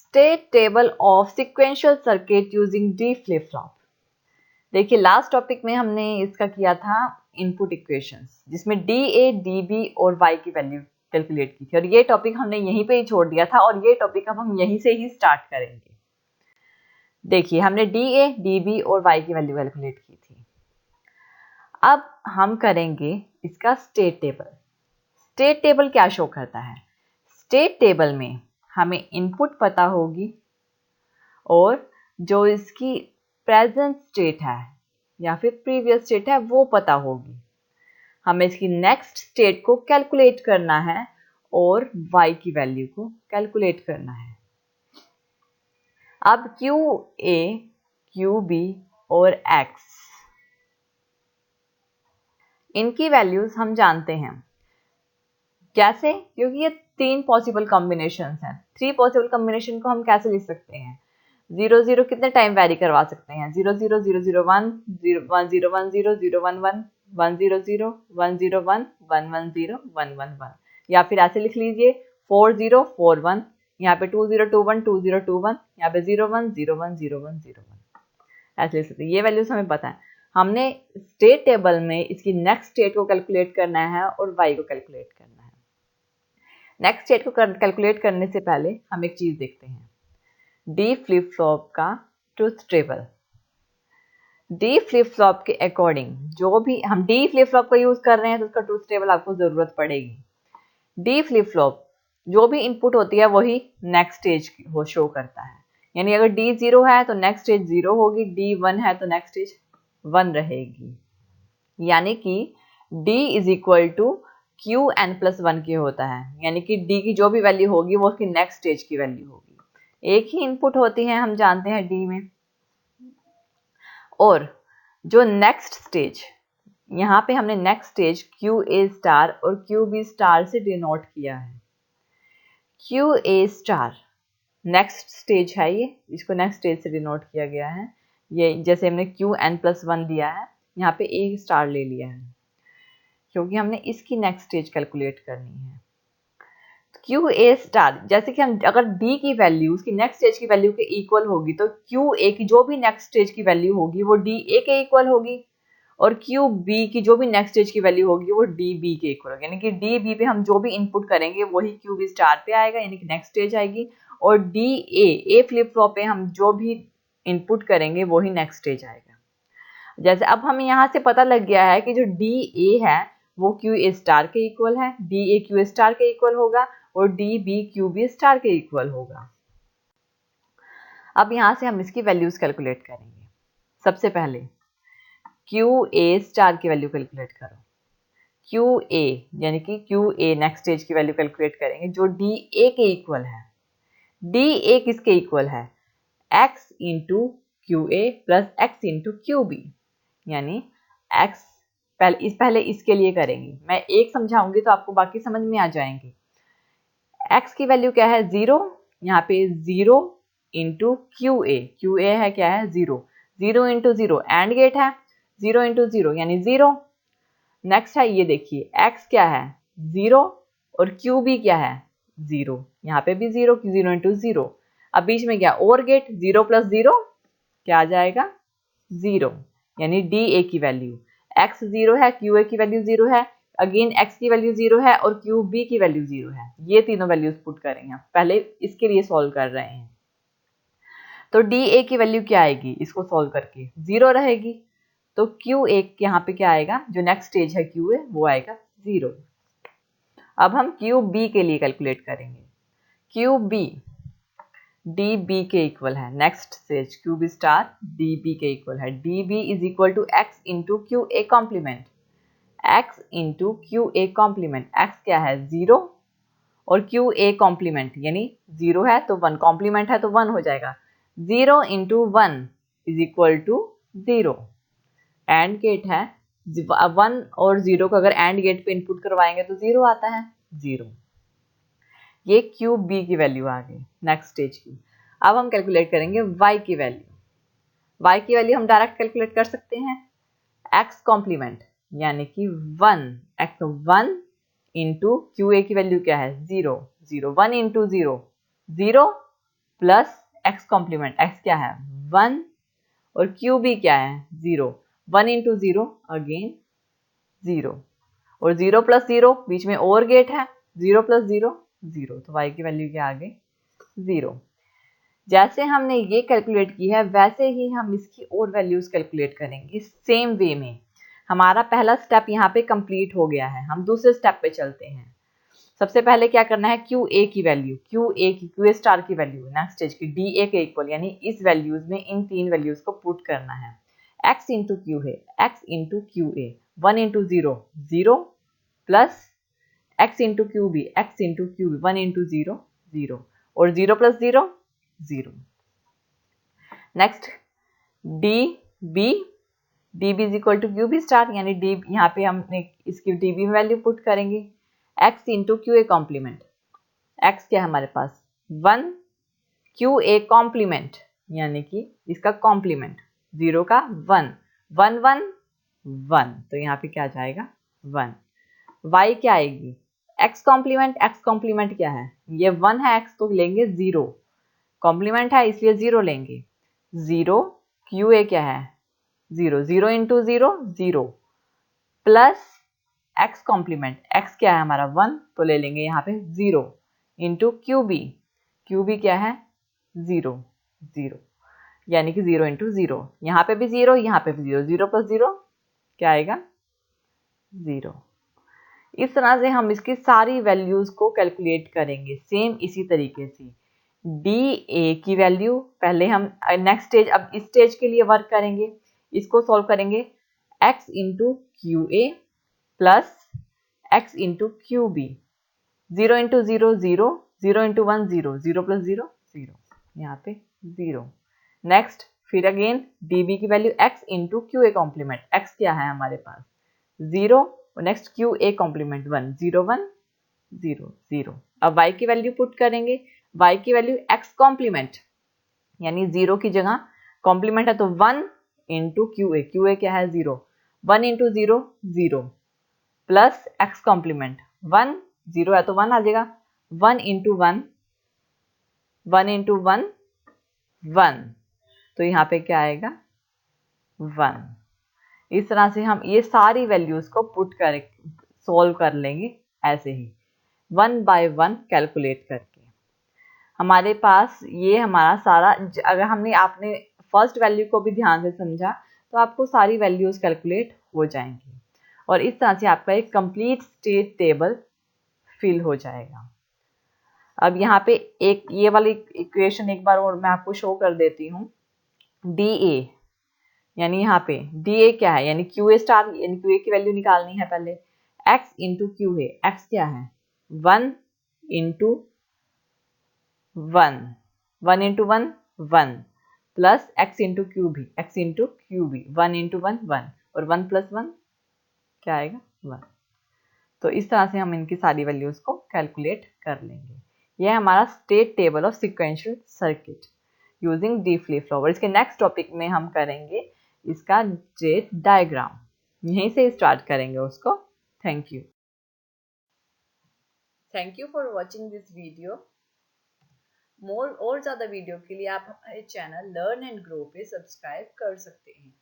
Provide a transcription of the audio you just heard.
State table of sequential circuit using D flip flop. देखिए last topic में हमने इसका किया था इनपुट इक्वेशंस, जिसमें डी ए, डी बी और वाई की वैल्यू कैलकुलेट की थी, और ये टॉपिक हमने यहीं पे ही छोड़ दिया था और ये टॉपिक अब हम यहीं से ही स्टार्ट करेंगे। देखिए हमने डी ए, डी बी और वाई की वैल्यू कैलकुलेट की थी। अब हम करेंगे इसका स्टेट टेबल। स्टेट टेबल क्या शो करता है? स्टेट टेबल में हमें इनपुट पता होगी और जो इसकी प्रेजेंट स्टेट है या फिर प्रीवियस स्टेट है वो पता होगी। हमें इसकी नेक्स्ट स्टेट को कैलकुलेट करना है और y की वैल्यू को कैलकुलेट करना है। अब QA, QB और X इनकी वैल्यूज हम जानते हैं। कैसे? क्योंकि ये 3 पॉसिबल कॉम्बिनेशंस हैं। 3 पॉसिबल कॉम्बिनेशन को हम कैसे लिख सकते हैं? 0 0 कितने टाइम वैरी करवा सकते हैं? 0 0 0 0 1 0 1 0 1 0 0 1 1 1 0 0 1 0 1 1 1 0 1 1 1, या फिर ऐसे लिख लीजिए 4 0 4 1, यहाँ पे 2 0 2 1 2 0 2 1, यहाँ पे 0 1 0 1 0 1 0 1, ऐसे लिख सकते हैं। ये वैल्यूज हमें पता है। हमने स्टेट टेबल में इसकी नेक्स्ट स्टेट को कैलकुलेट करना है और y को कैलकुलेट करना है। नेक्स्ट स्टेट को कैलकुलेट करने से पहले हम एक चीज देखते हैं, डी फ्लिप फ्लॉप का truth table. D flip flop के अकॉर्डिंग जो भी हम डी फ्लिप फ्लॉप का यूज कर रहे हैं तो उसका ट्रूथ टेबल आपको जरूरत पड़ेगी। डी फ्लिप फ्लॉप जो भी इनपुट होती है वही नेक्स्ट स्टेज वो शो करता है। यानी अगर डी 0 है तो नेक्स्ट स्टेज 0 होगी, डी 1 है तो नेक्स्ट स्टेज 1 रहेगी। यानी कि d is equal to Q N plus 1 के होता है। यानी कि d की जो भी वैल्यू होगी वो उसकी नेक्स्ट स्टेज की वैल्यू होगी। एक ही इनपुट होती है हम जानते हैं d में, और जो नेक्स्ट स्टेज यहाँ पे हमने next stage Q A star और क्यू बी स्टार से डिनोट किया है। Q A star next stage है, ये इसको नेक्स्ट स्टेज से डिनोट किया गया है। ये जैसे हमने क्यू एन प्लस 1 दिया है, यहाँ पे ए स्टार ले लिया है क्योंकि हमने इसकी नेक्स्ट स्टेज कैलकुलेट करनी है। क्यू ए स्टार जैसे कि हम अगर डी की वैल्यू उसकी नेक्स्ट स्टेज की वैल्यू के इक्वल होगी तो क्यू ए की जो भी नेक्स्ट स्टेज की वैल्यू होगी वो डी ए के इक्वल होगी, और क्यू बी की जो भी नेक्स्ट स्टेज की वैल्यू होगी वो डी बी के इक्वल होगी। यानी कि डी बी पे हम जो भी इनपुट करेंगे वही क्यू बी स्टार पे आएगा, यानी कि नेक्स्ट स्टेज आएगी, और डी ए फ्लिप फ्लॉप पे हम जो भी इनपुट करेंगे वही नेक्स्ट स्टेज आएगा। जैसे अब हमें यहाँ से पता लग गया है कि जो डी ए है वो क्यू ए स्टार के इक्वल है, D A Q A star के इक्वल होगा, और D B Q B star के इक्वल होगा। अब यहाँ से हम इसकी वैल्यूज कैलकुलेट करेंगे। सबसे पहले क्यू ए स्टार की वैल्यू कैलकुलेट करो। क्यू ए यानी कि क्यू ए नेक्स्ट स्टेज की वैल्यू कैलकुलेट करेंगे जो डी ए के इक्वल है। डी ए किसके इक्वल है? X into Q A plus X into Q B. यानी x पहले इसके लिए करेंगे, मैं एक समझाऊंगी तो आपको बाकी समझ में आ जाएंगे। x की वैल्यू क्या है? 0, यहाँ पे 0 इंटू क्यू ए है क्या है? 0, 0 इंटू 0 एंड गेट है, 0 इंटू 0 यानी 0। नेक्स्ट है ये देखिए x क्या है? 0, और क्यू बी क्या है? 0, यहाँ पे भी 0, 0 इंटू 0। अब बीच में क्या और गेट? 0 प्लस 0 क्या आ जाएगा? 0, यानी डी ए की वैल्यू x 0 है, क्यू ए की वैल्यू 0 है, अगेन x की वैल्यू 0 है और क्यू बी की वैल्यू 0 है। ये तीनों वैल्यूज पुट करेंगे, पहले इसके लिए सॉल्व कर रहे हैं। तो डी ए की वैल्यू क्या आएगी? इसको सॉल्व करके 0 रहेगी, तो क्यू ए यहाँ पे क्या आएगा? जो नेक्स्ट स्टेज है क्यू ए वो आएगा 0। अब हम क्यू बी के लिए कैलकुलेट करेंगे। क्यू बी डी बी के इक्वल है, next stage Q B star D B के इक्वल है। D B is equal to X into Q A complement, X into Q A complement. X क्या है? 0, और क्यू ए कॉम्प्लीमेंट यानी 0 है तो 1 कॉम्प्लीमेंट है तो 1 हो जाएगा। 0 into 1 is equal to 0। And gate है, 1 और 0 को अगर एंड गेट पे इनपुट करवाएंगे तो 0 आता है, 0। ये क्यू बी की वैल्यू आ गई नेक्स्ट स्टेज की। अब हम कैलकुलेट करेंगे y की वैल्यू। y की वैल्यू हम डायरेक्ट कैलकुलेट कर सकते हैं, x कॉम्प्लीमेंट यानी कि 1, x 1 इंटू क्यू ए की वैल्यू क्या है? 0, 0 1 into 0 0, plus X complement, X क्या है 1 और क्यू भी क्या है 0, 1 इंटू 0 अगेन 0 और 0 प्लस 0 बीच में और गेट है 0 प्लस 0 0, तो y की वैल्यू क्या आ गई 0। जैसे हमने ये कैलकुलेट की है वैसे ही हम इसकी और वैल्यूज कैलकुलेट करेंगे सेम वे में। हमारा पहला स्टेप यहाँ पे कंप्लीट हो गया है, हम दूसरे स्टेप पे चलते हैं। सबसे पहले क्या करना है क्यू ए की वैल्यू, क्यू ए स्टार की वैल्यू नेक्स्ट स्टेज की डी ए के इक्वल, यानी इस वैल्यूज में इन तीन वैल्यूज को पुट करना है। x इंटू क्यू है x into Q A, 1 into 0 0 plus x into Q B x into Q B, 1 into 0 0 और 0 plus 0 0। Next D B, D B is equal to Q B star, यानी D यहाँ पे हम इसकी D B value put करेंगे x into Q A complement, x क्या है हमारे पास 1, क्यू ए कॉम्प्लीमेंट यानी कि इसका कॉम्प्लीमेंट 0 का 1 1 1 1, तो यहाँ पे क्या जाएगा 1। y क्या आएगी x कॉम्प्लीमेंट क्या है ये 1 है, x तो लेंगे 0, कॉम्प्लीमेंट है इसलिए 0 लेंगे 0, क्यू ए क्या है 0 0 into 0 0 plus x complement, x क्या है हमारा 1 तो ले लेंगे यहाँ पे 0 इंटू क्यू बी क्या है 0 0, यानी कि 0 इंटू 0, यहाँ पे भी 0 यहाँ पे भी 0, 0 प्लस 0 क्या आएगा 0। इस तरह से हम इसकी सारी वैल्यूज को कैलकुलेट करेंगे सेम इसी तरीके से। डी ए की वैल्यू पहले हम नेक्स्ट स्टेज, अब इस स्टेज के लिए वर्क करेंगे, इसको सॉल्व करेंगे x into Q A plus x into Q B, 0 into 0 0, 0 into 1 0, 0 plus 0 0, यहाँ पे 0। नेक्स्ट फिर अगेन db की वैल्यू x into Q A complement, x क्या है हमारे पास 0 और नेक्स्ट क्यू ए कॉम्प्लीमेंट 1 0 1 0 0। अब y की वैल्यू पुट करेंगे, y की वैल्यू x कॉम्प्लीमेंट यानी 0 की जगह कॉम्प्लीमेंट है तो 1 इंटू क्यू ए क्या है 0, 1 इंटू 0 0 प्लस x कॉम्प्लीमेंट 1 0 है तो 1 आ जाएगा 1 इंटू 1 1 इंटू 1 1, तो यहाँ पे क्या आएगा 1। इस तरह से हम ये सारी वैल्यूज को पुट कर सॉल्व कर लेंगे ऐसे ही 1 बाय 1 कैलकुलेट करके। हमारे पास ये हमारा सारा, अगर हमने आपने फर्स्ट वैल्यू को भी ध्यान से समझा तो आपको सारी वैल्यूज कैलकुलेट हो जाएंगी और इस तरह से आपका एक कंप्लीट स्टेट टेबल फिल हो जाएगा। अब यहाँ पे एक ये वाली इक्वेशन एक बार और मैं आपको शो कर देती हूँ। डी ए यानी यहाँ पे डी ए क्या है यानी क्यू ए स्टार, यानी क्यू ए की वैल्यू निकालनी है पहले, x into Q A, X क्या है 1 into 1 1 into 1 1 plus x into Q B, X into Q B 1 into 1 1 और 1 प्लस 1 क्या आएगा 1। तो इस तरह से हम इनकी सारी वैल्यूज को कैलकुलेट कर लेंगे। यह हमारा state table of sequential circuit using D flip flop. इसके नेक्स्ट टॉपिक में हम करेंगे इसका स्टेट डायग्राम, यहीं से स्टार्ट करेंगे उसको। Thank you for watching this video. More और ज़्यादा वीडियो के लिए आप हमारे चैनल लर्न एंड ग्रो पे सब्सक्राइब कर सकते हैं।